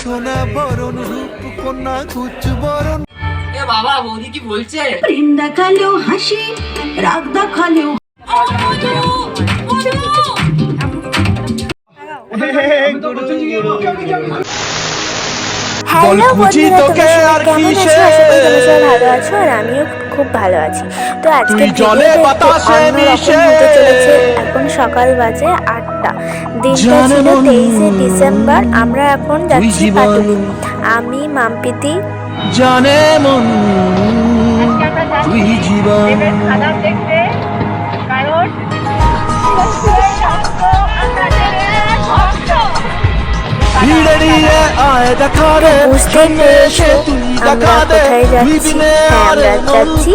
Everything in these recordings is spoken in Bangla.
সোনা বরণ রূপ কন্যা কুচ বরণ। এ বাবা বৌদি কি বলছে? প্রেম দেখালেও হাসি, রাগ দেখালেও হ্যালো বন্ধুরা, তোমরা সবাই কেমন আছো? আশা করি তোমরা সবাই ভালো আছো, আর আমিও খুব ভালো আছি। তো আজকে অন্যরকম হতে চলেছে। এখন সকাল বাজে 8টা, দিনটা ছিল 23শে ডিসেম্বর। আমরা এখন যাচ্ছি পাটুলি, আমি মাম্পিতি জানে মন তুই জীবন। বুঝতে পেরেছো আমরা কোথায় যাচ্ছি? হ্যাঁ, আমরা যাচ্ছি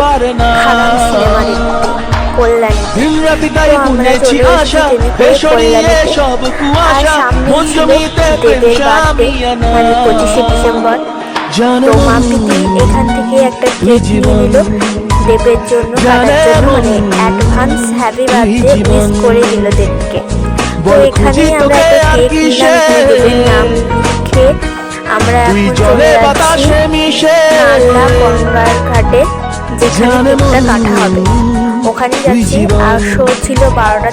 খাদান সিনেমা দেখতে কল্যাণী। তো আমরা চলে এসেছি ট্রেনে করে কল্যাণীতে। আর সামনে ছিল দেবের বার্থডে, মানে 25শে ডিসেম্বর। তো মাম্পিতি এখান থেকে একটা কেক নিয়ে নিল দেবের জন্য, কাটার জন্য, মানে অ্যাডভান্স হ্যাপি বার্থডে উইশ করে দিল দেবকে। তো এখানে আমরা একটা কেক নিলাম, দেবের নাম লিখে আমরা এখন চলে যাচ্ছি নালা গঙ্গার ঘাটে, যেখানে কেকটা কাটা হবে ওখানে যাচ্ছি। আর শো ছিল 12টা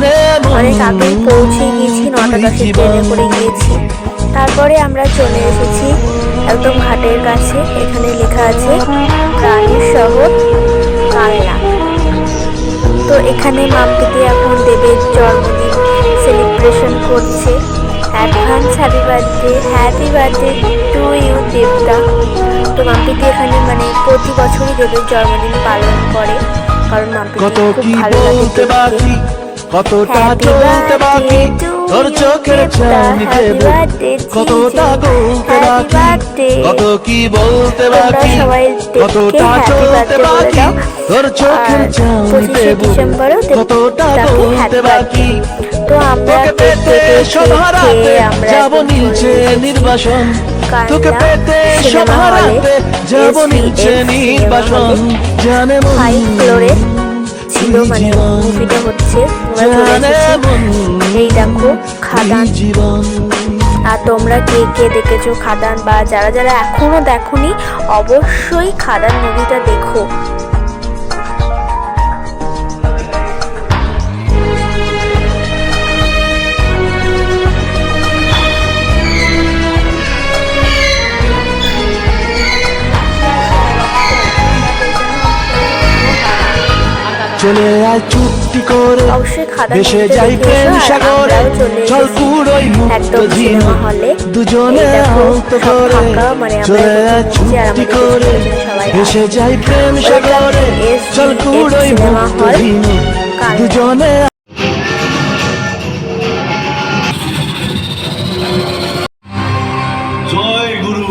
থেকে, অনেক আগেই পৌঁছে গিয়েছি, 9টা 10-এর ট্রেনে করে গিয়েছি। তারপরে আমরা চলে এসেছি একদম ঘাটের কাছে। এখানে লেখা আছে প্রাণীর শহর কালনা। তো এখানে মাম্পিতি এখন দেবের জন্মদিন সেলিব্রেশন করছে। Advance happy birthday to you দেবদা। তো মাম্পিতি এখানে মানে প্রতি বছরই দেবের জন্মদিন পালন করে, কারণ মাম্পিতি খুব ভালো লাগে দেবকে। কতটা চলতে বাকি তোর চোখের চাঁদনিতে কতটা বলতে বাকি, কত কি বলতে বাকি, কতটা চলতে বাকি তোর চোখের চাঁদনিতে কতটা বলতে বাকি। তো আমরা পেতে সভারাতে যাব নিচে নির্বাসন, তোকে পেতে সভারাতে যাব নিচে নির্বাসন। জানে মন 5 ফ্লোরে ছিল, মানে মুভিটা হচ্ছে। এই দেখো খাদান। আর তোমরা কে কে দেখেছো খাদান, বা যারা যারা এখনো দেখোনি অবশ্যই খাদান মুভিটা দেখো। চলে আয় চুক্তি করে দেশে যাই প্রেম সাগরে, চল পুরোই মুক্ত জীবন দুজনে আহত করে। চলে আয় চুক্তি করে দেশে যাই প্রেম সাগরে, চল পুরোই মুক্ত জীবন দুজনে। জয় গুরু।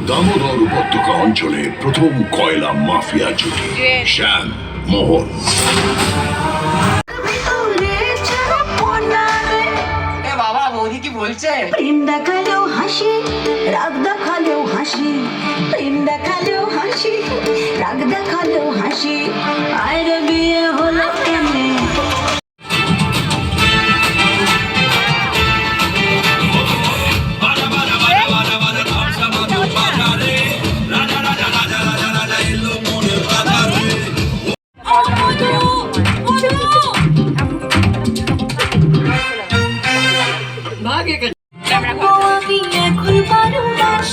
দামোদর উপত্যকা অঞ্চলে প্রথম কয়লা মাফিয়া জুটি শ্যাম মোহন। এ বাবা বৌদি কি বলছে? প্রেম দেখালেও হাসি, রাগ দেখালেও হাসি, প্রেম দেখালেও হাসি, রাগ দেখালেও হাসি। আরে বিয়ে হলো কেমনে? আমি এখন পারুলাস,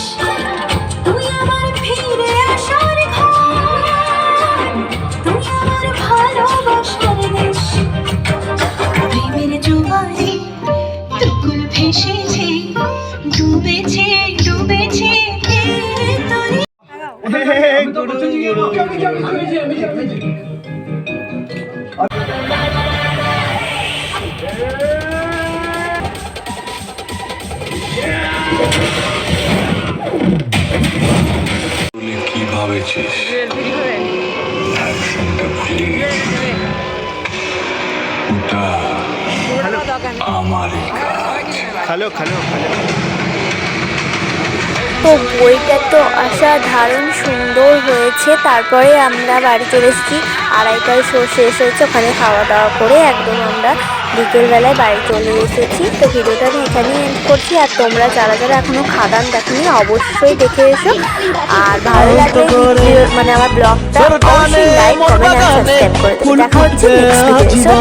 তুই আমার ফিরে আসার ঘর, তুই আমার ভালোবাসার দেশ। প্রেমের জোয়ারে দুকুল ভেসেছে, ডুবেছে ডুবেছে কি ভাবেছিস অ্যাকশনটা ভুলে গেছি, ওটা আমারই কাজ। খালো খালো খালো। তো বইটা তো অসাধারণ সুন্দর হয়েছে। তারপরে আমরা বাড়ি চলে এসেছি, 2:30টায় শো শেষ হয়েছে, ওখানে খাওয়া দাওয়া করে একদম আমরা বিকেলবেলায় বাড়ি চলে এসেছি। তো ভিডিওটা আমি এখানেই এন্ড করছি। আর তোমরা যারা যারা এখনো খাদান দেখোনি অবশ্যই দেখে এসো। আর ভালো লাগলে ভিডিও মানে আমার ব্লগটা অবশ্যই লাইক কমেন্ট আর সাবস্ক্রাইব করে দেবে। দেখা হচ্ছে নেক্সট ভিডিও।